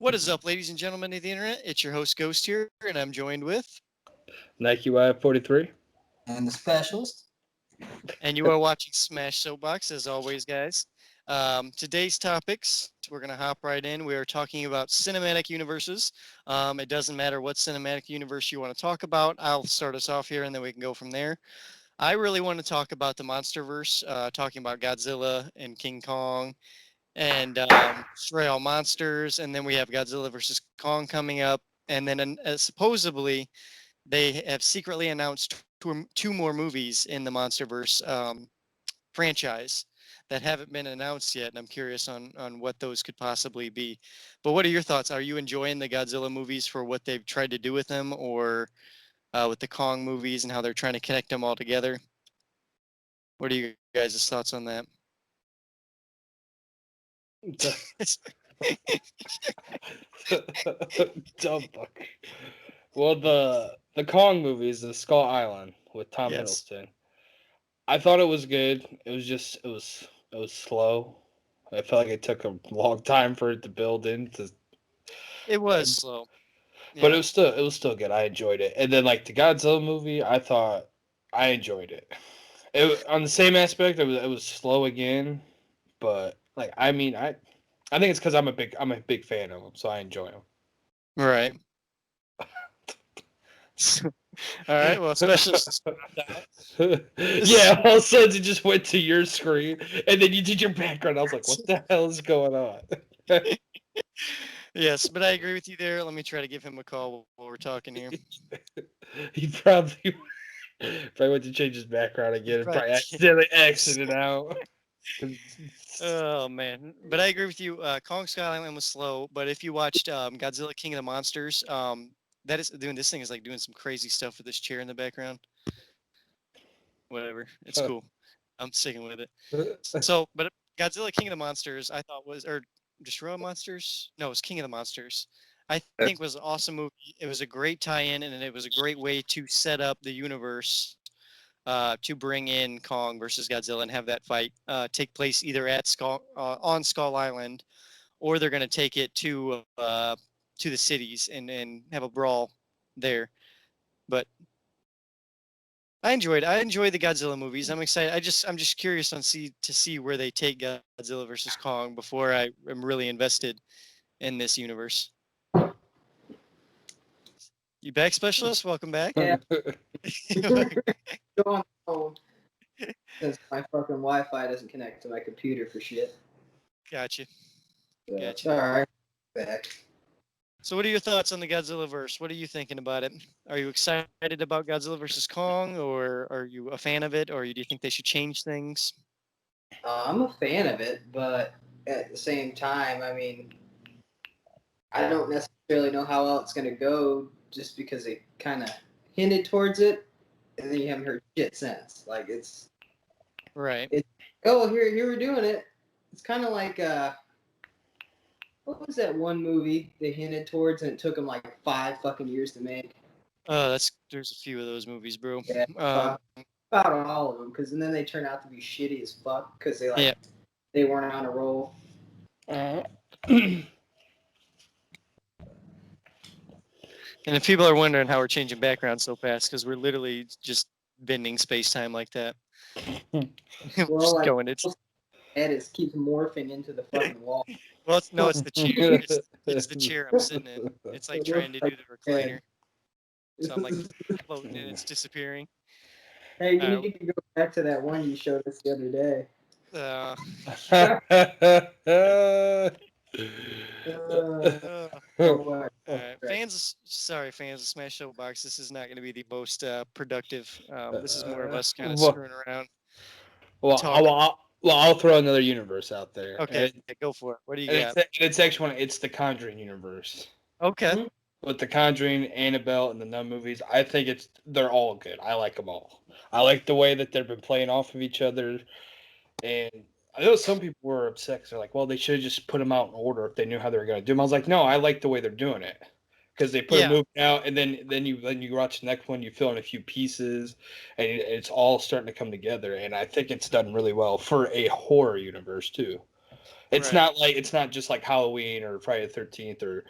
What is up, ladies and gentlemen of the internet? It's your host Ghost here, and I'm joined with, Nike Y43. And the specialist. and you are watching Smash Soapbox as always, guys. Today's topics, we're gonna hop right in. We are talking about cinematic universes. It doesn't matter what cinematic universe you want to talk about. I'll start us off here, and then we can go from there. I really want to talk about the MonsterVerse, talking about Godzilla and King Kong and destroy all monsters, and then we have Godzilla versus Kong coming up, and then supposedly they have secretly announced two more movies in the MonsterVerse franchise that haven't been announced yet, and I'm curious on what those could possibly be. But what are your thoughts? Are you enjoying the Godzilla movies for what they've tried to do with them, or with the Kong movies and how they're trying to connect them all together? What are you guys' thoughts on that? Dumb fuck. Well, the Kong movies, the Skull Island with Tom Yes, Hiddleston. I thought it was good. It was slow. I felt like it took a long time for it to build into, it was slow. but Yeah. it was still good. I enjoyed it. And then like the Godzilla movie, I thought I enjoyed it. On the same aspect, it was slow again, but like I think it's because I'm a big fan of them, so I enjoy them. Right. All right. Well, specialists dropped out. Yeah, all of a sudden it just went to your screen, and then you did your background. I was like, "What the hell is going on?" Yes, but I agree with you there. Let me try to give him a call while we're talking here. He probably went to change his background again, and Right. probably accidentally exited out. Oh man, but I agree with you. Kong Skull Island was slow, but if you watched Godzilla King of the Monsters, that is doing this thing is like doing some crazy stuff with this chair in the background. Whatever, it's cool. I'm sticking with it. So, but Godzilla King of the Monsters, I thought was, or Destroy All Monsters? No, it was King of the Monsters. I think was an awesome movie. It was a great tie-in, and it was a great way to set up the universe to bring in Kong versus Godzilla and have that fight take place either at on Skull Island, or they're going to take it to the cities and have a brawl there. But I enjoy the Godzilla movies. I'm excited. I'm just curious to see where they take Godzilla versus Kong before I am really invested in this universe. You back, specialist? Welcome back. Yeah. Go on the phone since my fucking Wi-Fi doesn't connect to my computer for shit. Gotcha. So, Gotcha. all right, back. So, what are your thoughts on the Godzilla verse? What are you thinking about it? Are you excited about Godzilla versus Kong, or are you a fan of it, or do you think they should change things? I'm a fan of it, but at the same time, I mean, I don't necessarily know how well it's gonna go just because they kind of hinted towards it, and then you haven't heard shit since. Like Right. it's oh here we're doing it. It's kind of like what was that one movie they hinted towards and it took them like 5 fucking years to make? There's a few of those movies, bro. Yeah, about all of them, because then they turn out to be shitty as fuck because Yeah. they weren't on a roll. And if people are wondering how we're changing background so fast, because we're literally just bending space time like that. Well, Just like going. It's head is keeps morphing into the fucking wall. well, it's the chair. It's the chair I'm sitting in. It's like It trying looks to like do the head. recliner. So I'm like floating and it's disappearing. Hey, you Uh, need to go back to that one you showed us the other day. uh, Oh, what? fans of Smash Showbox. This is not going to be the most productive. This is more of us kind of well, screwing around, well, talking. I'll throw another universe out there, Okay, go for it. What do you and got? it's actually it's the Conjuring universe. Okay. With the Conjuring, Annabelle, and the Nun movies, I think they're all good. I like them all. I like the way that they've been playing off of each other, and I know some people were upset because they're like, "Well, they should have just put them out in order if they knew how they were going to do them." I was like, "No, I like the way they're doing it because they put a Yeah. movie out, and then you watch the next one, you fill in a few pieces, and it's all starting to come together. And I think it's done really well for a horror universe too. It's Right. not just like Halloween or Friday the 13th or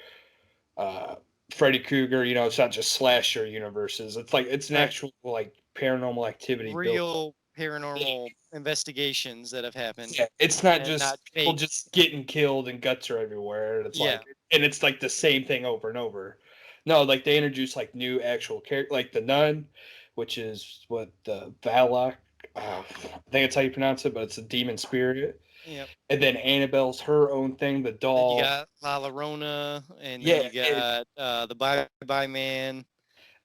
Freddy Krueger. It's not just slasher universes. It's an Right. actual like paranormal activity built. Real Yeah, paranormal investigations that have happened yeah. It's not and just not people fake. just getting killed and guts are everywhere. Yeah. And it's like the same thing over and over. No, like they introduce like new actual character, like the nun, which is what the Valak. I think that's how you pronounce it, but it's a demon spirit. Yep. And then Annabelle's her own thing, the Then you doll. got La Llorona, and then Yeah, you got the Bye Bye Man.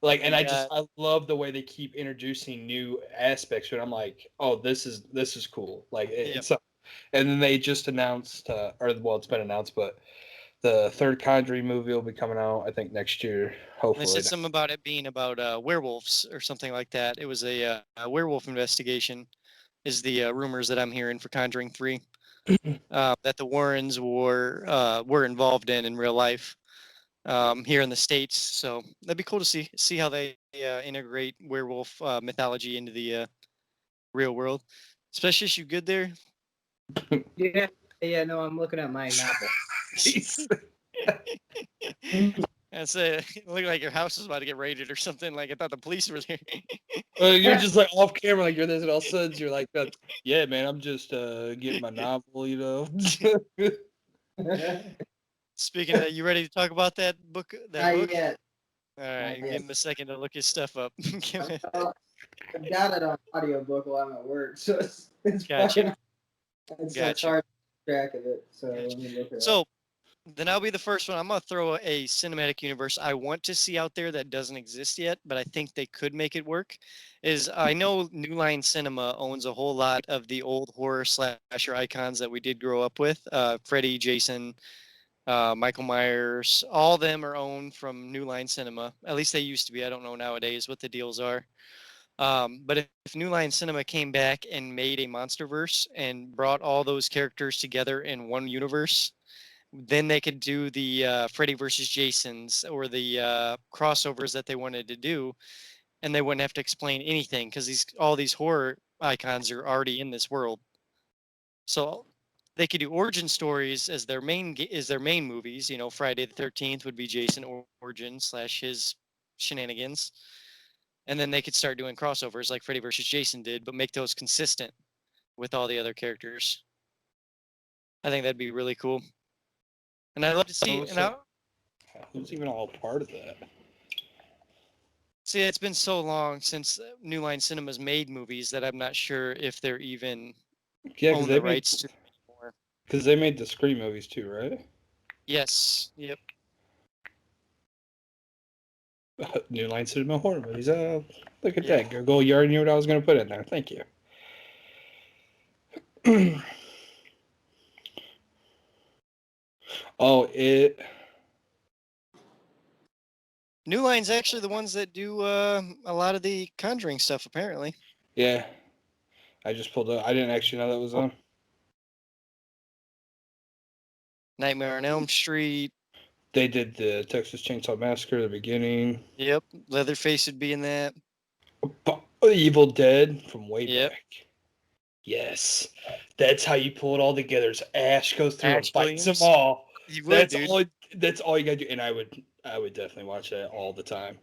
and You got I love the way they keep introducing new aspects to it. I'm like, oh, this is cool. Like yep. it's and then they just announced, or well, it's been announced, but the third Conjuring movie will be coming out, I think, next year, They hopefully. said something about it being about werewolves or something like that. It was a werewolf investigation, is the rumors that I'm hearing for Conjuring 3, that the Warrens were involved in real life here in the States. So that'd be cool to see how they integrate werewolf mythology into the real world. Special issue good there. Yeah, yeah. No, I'm looking at my novel. Jeez. And say it looked like your house was about to get raided or something. Like I thought the police were there. You're just like off camera, like you're this, and all of a sudden you're like, yeah, man, I'm just getting my novel, Speaking of that, you ready to talk about that book? That Not book? yet. All right, Not give yet. him a second to look his stuff up. I've got it on audiobook while I'm at work, so it's Gotcha. fucking. It's Gotcha. hard to keep track of it. So Gotcha. let me look it up. So then I'll be the first one. I'm gonna throw a cinematic universe I want to see out there that doesn't exist yet, but I think they could make it work. Is I know New Line Cinema owns a whole lot of the old horror slasher icons that we did grow up with. Freddy, Jason, Michael Myers, all of them are owned from New Line Cinema. At least they used to be. I don't know nowadays what the deals are. But if New Line Cinema came back and made a MonsterVerse and brought all those characters together in one universe, then they could do the Freddy versus Jason's or the crossovers that they wanted to do, and they wouldn't have to explain anything because all these horror icons are already in this world. So they could do origin stories as their main movies. Friday the 13th would be Jason origin slash his shenanigans, and then they could start doing crossovers like Freddy versus Jason did, but make those consistent with all the other characters. I think that'd be really cool. And I'd love to see. Who's even all part of that? See, it's been so long since New Line Cinemas made movies that I'm not sure if they're even Yeah, own the rights to them anymore. because they made the Scream movies too, right? Yes. Yep. New Line Cinema horror movies. Look at Yeah. that, Google. You already knew what I was going to put in there. Thank you. Oh, New Line's actually the ones that do a lot of the Conjuring stuff, apparently. yeah. I just pulled up. I didn't actually know that was on. Nightmare on Elm Street. They did the Texas Chainsaw Massacre at the beginning. Yep. Leatherface would be in that. Evil Dead from way Yep. back. Yes. That's how you pull it all together. As Ash goes through and fights them Williams. all. You would, dude. That's all you gotta do. And I would definitely watch that all the time.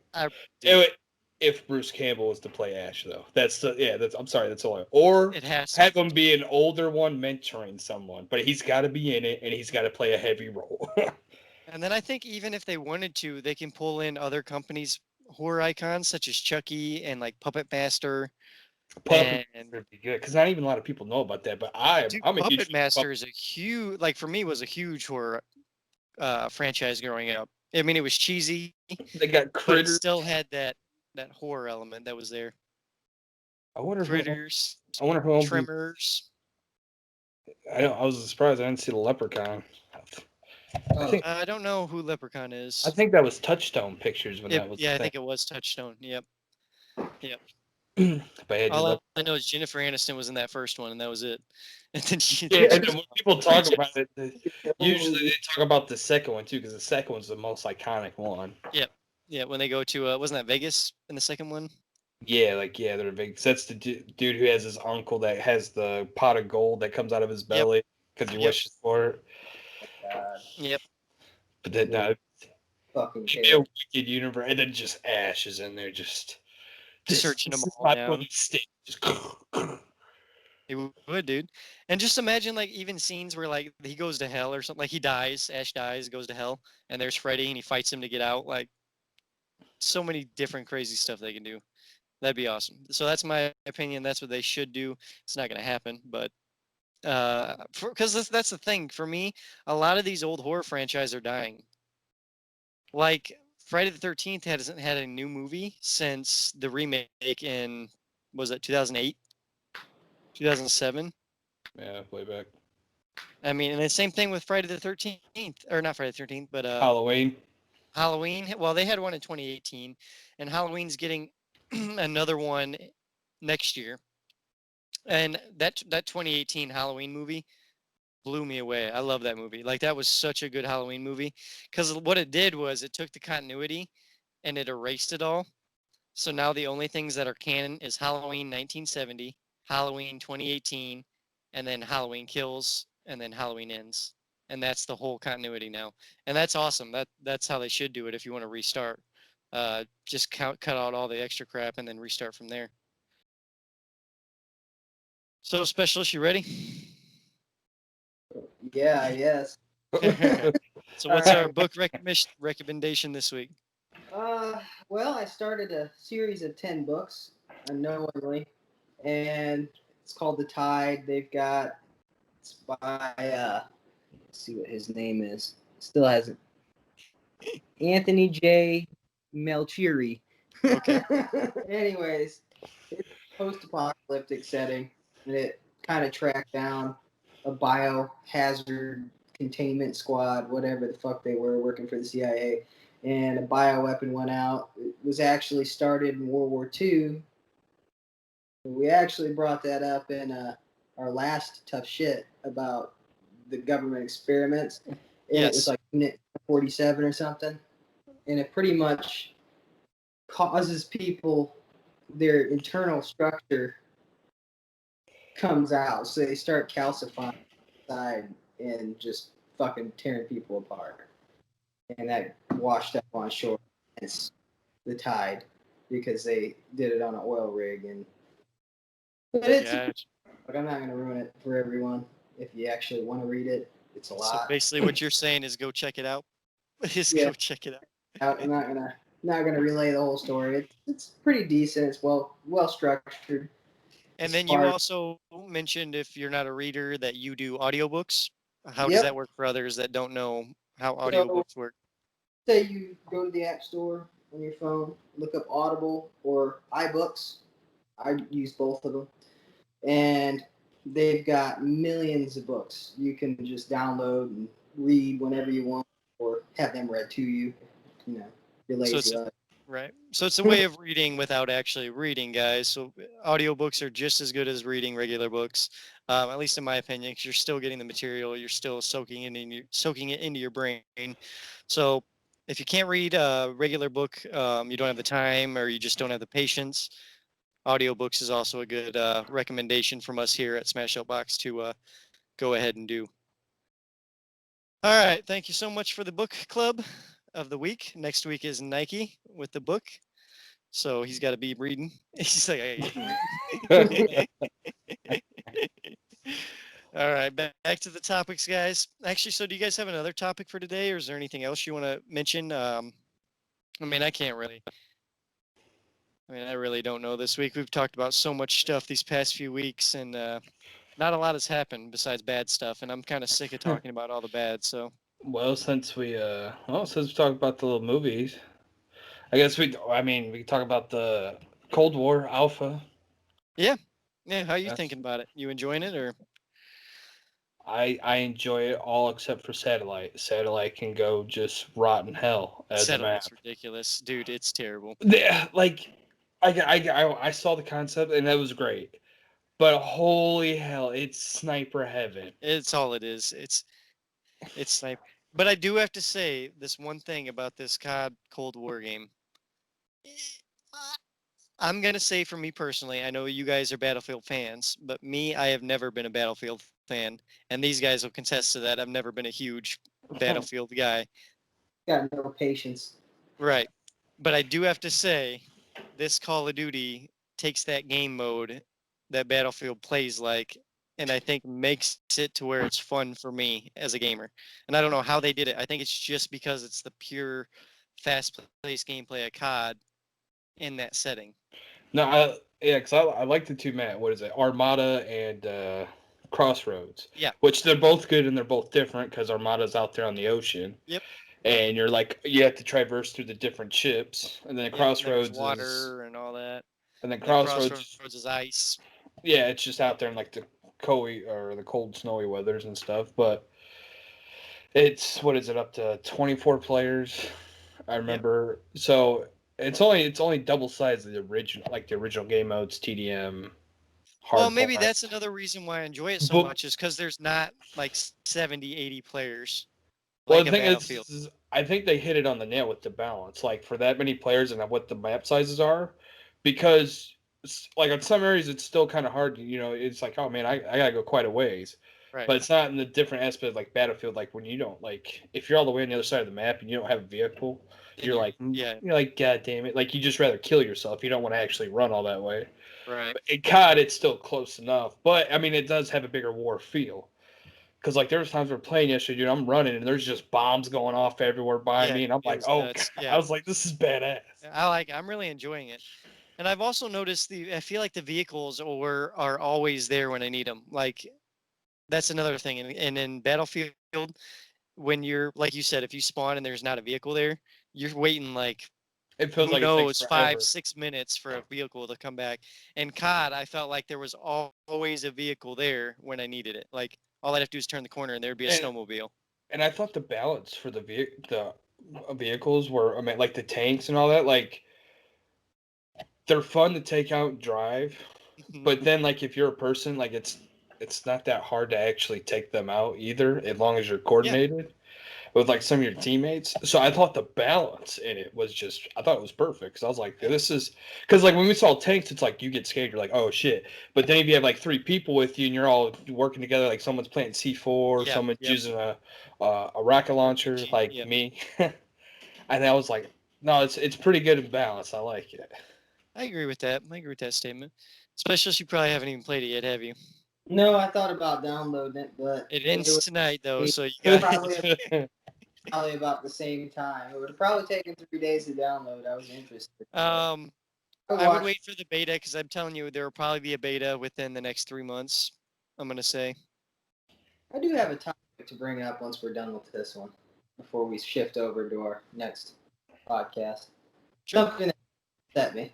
If Bruce Campbell was to play Ash, though. I'm sorry, that's all. Or It has have him be an older one mentoring someone, but he's got to be in it and he's got to play a heavy role. And then I think even if they wanted to, they can pull in other companies' horror icons such as Chucky and like Puppet Master. Puppet And would be good because not even a lot of people know about that. But I'm a huge Puppet Master is a huge, like for me, was a huge horror franchise growing up. I mean, it was cheesy, They got but it Critters. still had that horror element that was there. I wonder Critters, who Tremors. I was surprised I didn't see the Leprechaun. I don't know who Leprechaun is. I think that was Touchstone Pictures when that was. Yeah, I think it was Touchstone. Yep. But All I know is Jennifer Aniston was in that first one, and that was it. And then and then when people talk about it, usually they talk about the second one too, because the second one's the most iconic one. Yeah, when they go to wasn't that Vegas in the second one? Yeah, they're big. That's the dude who has his uncle that has the pot of gold that comes out of his belly. because you Yep. wish for it. God, Yep. But then no, fucking it'd be a care. wicked universe, and then just Ash is in there, just this, Searching this them is all my down. little stick. Just He would, dude. And just imagine like even scenes where like he goes to hell or something. Like he dies, Ash dies, goes to hell, and there's Freddy, and he fights him to get out. Like so many different crazy stuff they can do. That'd be awesome. So that's my opinion. That's what they should do. It's not gonna happen, but because that's the thing for me. A lot of these old horror franchises are dying. Like Friday the 13th hasn't had a new movie since the remake in was it 2008, 2007. yeah, way back. I mean, and the same thing with Friday the 13th, or not Friday the 13th, but Halloween. Halloween. Well, they had one in 2018, and Halloween's getting another one next year. And that 2018 Halloween movie blew me away. I love that movie. Like that was such a good Halloween movie because what it did was it took the continuity and it erased it all. So now the only things that are canon is Halloween 1970, Halloween 2018, and then Halloween Kills, and then Halloween Ends. And that's the whole continuity now. And that's awesome. That's how they should do it if you want to restart. Just cut out all the extra crap and then restart from there. So specialist, you ready? Yeah, yes. So what's our book recommendation this week? Well, I started a series of 10 books unknowingly, and it's called The Tide. It's by, let's see what his name is. Still hasn't. Anthony J. Melchiri. Okay. Anyways, it's a post-apocalyptic setting, and it kind of tracked down a biohazard containment squad, whatever the fuck they were, working for the CIA, and a bioweapon went out. It was actually started in World War II. We actually brought that up in our last tough shit about the government experiments, and it was Yes. like Unit 47 or something, and it pretty much causes people their internal structure comes out, so they start calcifying inside and just fucking tearing people apart, and that washed up on shore. It's the Tide because they did it on an oil rig, and but it's Gotcha. like I'm not gonna ruin it for everyone. If you actually want to read it, it's a So lot. basically what you're saying is go check it out. Just Yeah, go check it out. I'm not gonna relay the whole story. It's pretty decent. It's well structured. And As then you far also mentioned if you're not a reader that you do audiobooks. How does yep. that work for others that don't know how So audiobooks work? say you go to the app store on your phone, look up Audible or iBooks. I use both of them, and they've got millions of books. You can just download and read whenever you want, or have them read to you. You know, you're So lazy. it's right. So it's a way of reading without actually reading, guys. So audiobooks are just as good as reading regular books, at least in my opinion, because you're still getting the material, you're still soaking it into your brain. So if you can't read a regular book, you don't have the time or you just don't have the patience, audiobooks is also a good recommendation from us here at Smash Soapbox to go ahead and do. All right. Thank you so much for the book club of the week. Next week is Nike with the book. So he's got to be reading. He's like, all right, back to the topics, guys. Actually, so do you guys have another topic for today, or is there anything else you want to mention? I mean, I can't really. I mean, I really don't know this week. We've talked about so much stuff these past few weeks, and not a lot has happened besides bad stuff. And I'm kind of sick of talking about all the bad. So Well, since we talked about the little movies, I mean, we can talk about the Cold War Alpha. yeah, yeah. How are you That's thinking about it? You enjoying it, or I enjoy it all except for Satellite. Satellite can go just rotten hell as a Satellite's map. ridiculous, dude? It's terrible. Yeah, like I saw the concept and that was great, but holy hell, it's sniper heaven. It's all it is. It's snipe. But I do have to say this one thing about this COD Cold War game. I'm gonna say for me personally, I know you guys are Battlefield fans, but me, I have never been a Battlefield fan, and these guys will contest to that. I've never been a huge Battlefield guy. Got no patience. Right. But I do have to say, this Call of Duty takes that game mode that Battlefield plays like, and I think makes it to where it's fun for me as a gamer. And I don't know how they did it. I think it's just because it's the pure fast-paced gameplay of COD in that setting. No, yeah, because I like the two Matt. What is it? Armada and Crossroads. Yeah. Which they're both good and they're both different because Armada's out there on the ocean. Yep. And you're like you have to traverse through the different ships, and then Yep. There's Crossroads is, water and all that. and then And then Crossroads, Crossroads is ice. yeah, it's just out there in like the the cold snowy weathers and stuff. But it's what is it up to 24 players? I remember. So it's only double size of the original game modes, TDM, Well, hardcore. maybe that's another reason why I enjoy it so But much is because there's not like 70, 80 players well, like the a thing Battlefield. is, I think they hit it on the nail with the balance. Like for that many players and what the map sizes are, because like in some areas it's still kind of hard. It's like, oh man, I gotta go quite a ways. Right. But it's not in the different aspect like Battlefield. Like when you don't like if you're all the way on the other side of the map and you don't have a vehicle, And you're like, yeah, you're like, God damn it! Like you just rather kill yourself. You don't want to actually run all that way. right. But in COD, it's still close enough. But I mean, it does have a bigger war feel. Because like there was times we're playing yesterday, dude. I'm running and there's just bombs going off everywhere by Yeah, me, and I'm it like, was oh, nuts. God. I Yeah, was like, this is badass. I'm really enjoying it. And I've also noticed I feel like the vehicles are always there when I need them. Like that's another thing. And in Battlefield, when you're like you said, if you spawn and there's not a vehicle there, you're waiting like It feels who like it takes knows forever. 5, 6 minutes for a vehicle to come back. And COD, I felt like there was always a vehicle there when I needed it. Like all I'd have to do is turn the corner and there'd be a And snowmobile. and I thought the balance for the vehicles were, I mean, like the tanks and all that, like they're fun to take out and drive, but then like if you're a person, like it's not that hard to actually take them out either, as long as you're Yeah. coordinated with like some of your teammates. So I thought the balance in it was just, I thought it was perfect. Cause I was like, this is, cause like when we saw tanks, it's like you get scared, you're like, oh shit. But then if you have like three people with you and you're all working together, like someone's playing C4, Yeah. someone's Yep. using a rocket launcher, like Yep. me, and I was like, no, it's pretty good in balance. I like it. I agree with that. I agree with that statement. Especially you probably haven't even played it yet, have you? No, I thought about downloading it, but It it ends was tonight though, so you got. probably about the same time. It would have probably taken 3 days to download. I was interested. I would wait for the beta because I'm telling you there will probably be a beta within the next 3 months. I'm gonna say. I do have a topic to bring up once we're done with this one, before we shift over to our next podcast. Sure. Something that upset me.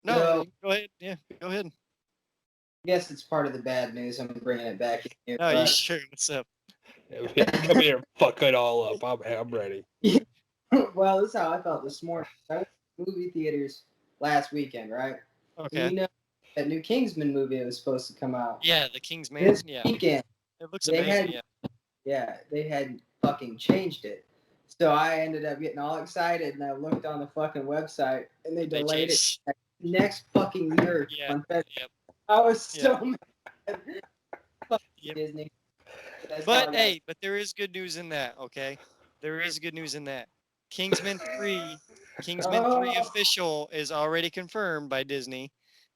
No, So, go ahead. Yeah, go ahead. I guess it's part of the bad news. I'm bringing it back in here. No, you But, sure? What's up? Come here, fuck it all up. I'm ready. well, this is how I felt this morning. I went to movie theaters last weekend, right? And Okay. you know that new Kingsman movie that was supposed to come out Yeah, the King's Man. this Yeah, weekend. it looks They amazing. had, Yeah. they had fucking changed it. So I ended up getting all excited, and I looked on the fucking website, and they They delayed changed. it next fucking year. Yeah. On February. Yep. I was so mad. Fuck Yep. Disney. That's all I But got. hey, but there is good news in that. Okay, there is good news in that. Kingsman 3, Kingsman 3 Oh. official is already confirmed by Disney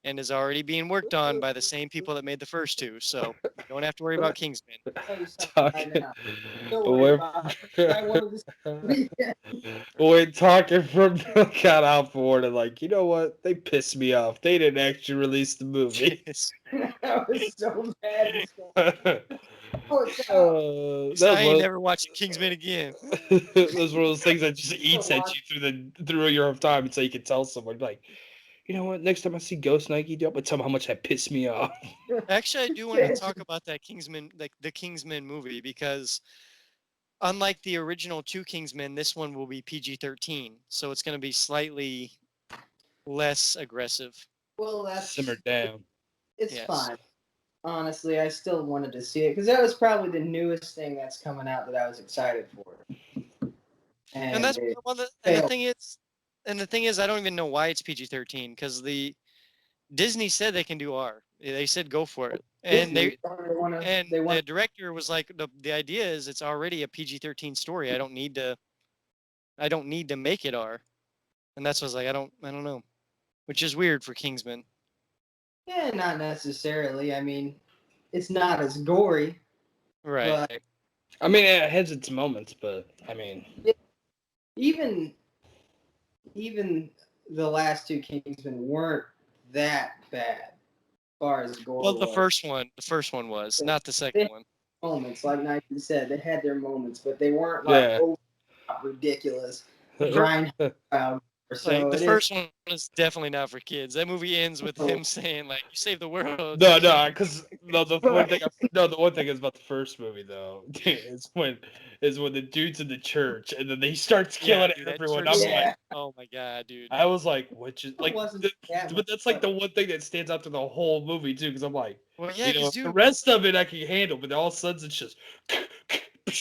and is already being worked on by the same people that made the first two. So you don't have to worry about Kingsman. I'll tell you something right Talking. now. Don't worry about it. I wanted to see We're talking from God out forward and like, you know what? They pissed me off. They didn't actually release the movie. I was so mad. Oh, it's out. So I That ain't was never watching Kingsman again. that was one of those things that just eats at you through your time until you can tell someone like, you know what? Next time I see Ghost Nike, I'm gonna tell them how much that pissed me off. Actually, I do want to talk about that Kingsman, like the Kingsman movie, because unlike the original two Kingsmen, this one will be PG-13, so it's going to be slightly less aggressive. Well, that's Simmer down. it's Yes. fine. Honestly, I still wanted to see it because that was probably the newest thing that's coming out that I was excited for. And that's it well, the failed. thing is, And the thing is, I don't even know why it's PG-13 because the Disney said they can do R. They said go for it, and Disney, they want the director was like, the idea is it's already a PG-13 story. I don't need to make it R, and that's what I was like, I don't know, which is weird for Kingsman. yeah, not necessarily. I mean, it's not as gory, Right. but I mean, it has its moments, but I mean, even even the last two Kingsmen weren't that bad as far as gore Well, was. the first one was not the They second had one. moments, like Nike said, they had their moments, but they weren't like yeah. over ridiculous, The grind crowd. So Like the it is. first one is definitely not for kids. That movie ends with him saying like, "You save the world." No, because the one thing the one thing is about the first movie though is when the dude's in the church and then he starts killing dude, that everyone. church I'm scene. like, Oh my god, dude. I was like, which is It like, wasn't that but much, that's like the one thing that stands out to the whole movie too. Because I'm like, Well, yeah, because the dude, rest of it I can handle, but all of a sudden it's just.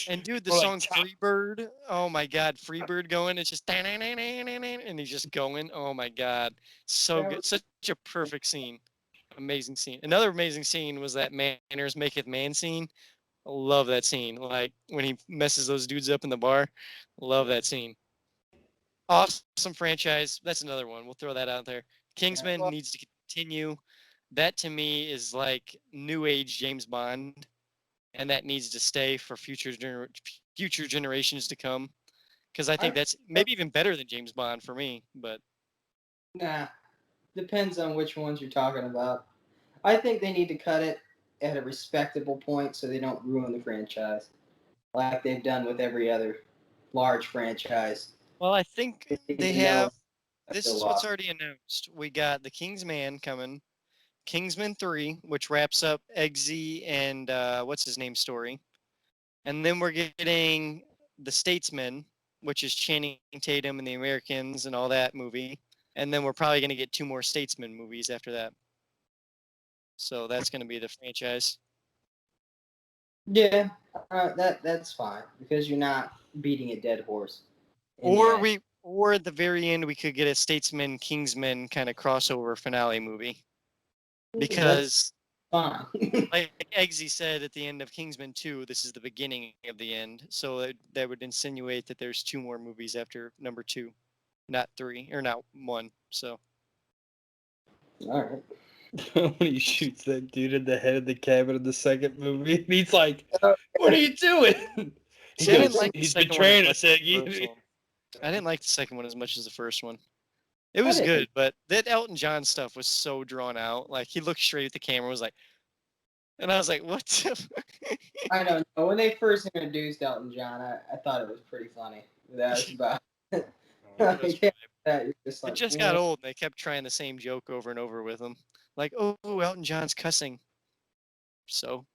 and dude, the or like song "Freebird." Oh my god, "Freebird" going. It's just and he's just going. Oh my god, so that good. Such a perfect scene. Amazing scene. Another amazing scene was that "Manners Maketh Man" scene. I love that scene. Like when he messes those dudes up in the bar. Love that scene. Awesome franchise. That's another one. We'll throw that out there. Kingsman well, needs to continue. That to me is like new age James Bond, and that needs to stay for future generations to come. Because I think I, that's maybe even better than James Bond for me. But nah, depends on which ones you're talking about. I think they need to cut it at a respectable point so they don't ruin the franchise, like they've done with every other large franchise. well, I think They need they to know have. This their is what's loss. already announced. We got the Kingsman coming, Kingsman 3, which wraps up Eggsy and what's his name story. And then we're getting The Statesman, which is Channing Tatum and the Americans and all that movie. And then we're probably going to get two more Statesman movies after that. So that's going to be the franchise. Yeah, that's fine because you're not beating a dead horse. Or at the very end, we could get a Statesman Kingsman kind of crossover finale movie. That's Because, fine. like Eggsy said at the end of Kingsman 2, this is the beginning of the end. So that would insinuate that there's two more movies after number 2, not 3, or not 1. So. All right. when he shoots that dude in the head of the cabin in the second movie, and he's like, Uh, "What are you doing?" He See, I didn't goes, like the "He's second one as betraying much us, as the first Eggy." one. I didn't like the second one as much as the first one. It I was didn't. good, but that Elton John stuff was so drawn out. Like he looked straight at the camera, was like, and I was like, "What?" I don't know. When they first introduced Elton John, I thought it was pretty funny. That was about. It was Yeah, that you're just It like, just got old. They kept trying the same joke over and over with him, like, "Oh, Elton John's cussing." So.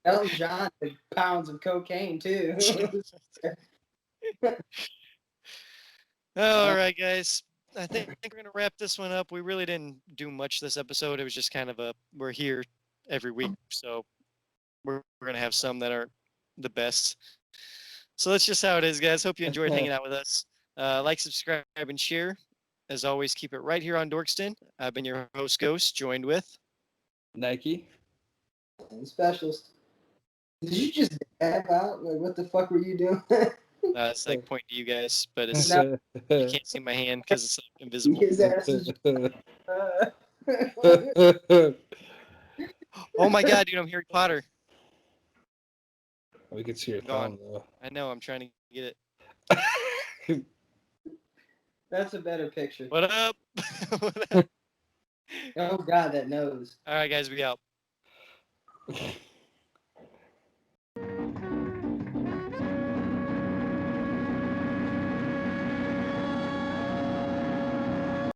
Elton John had pounds of cocaine too. All right, guys. I think we're gonna wrap this one up. We really didn't do much this episode. It was just kind of we're here every week, so we're gonna have some that aren't the best. So that's just how it is, guys. Hope you enjoyed hanging out with us. Like, subscribe, and share. As always, keep it right here on Dorkston. I've been your host, Ghost, joined with. Nike. And specialist. Did you just dab out? Like, what the fuck were you doing? It's like pointing to you guys, but it's No. you can't see my hand because it's invisible. His ass is. Oh my god, dude! I'm Harry Potter. We can see your Gone. thumb though. I know. I'm trying to get it. That's a better picture. What up? What up? Oh God, that nose. All right, guys, we out.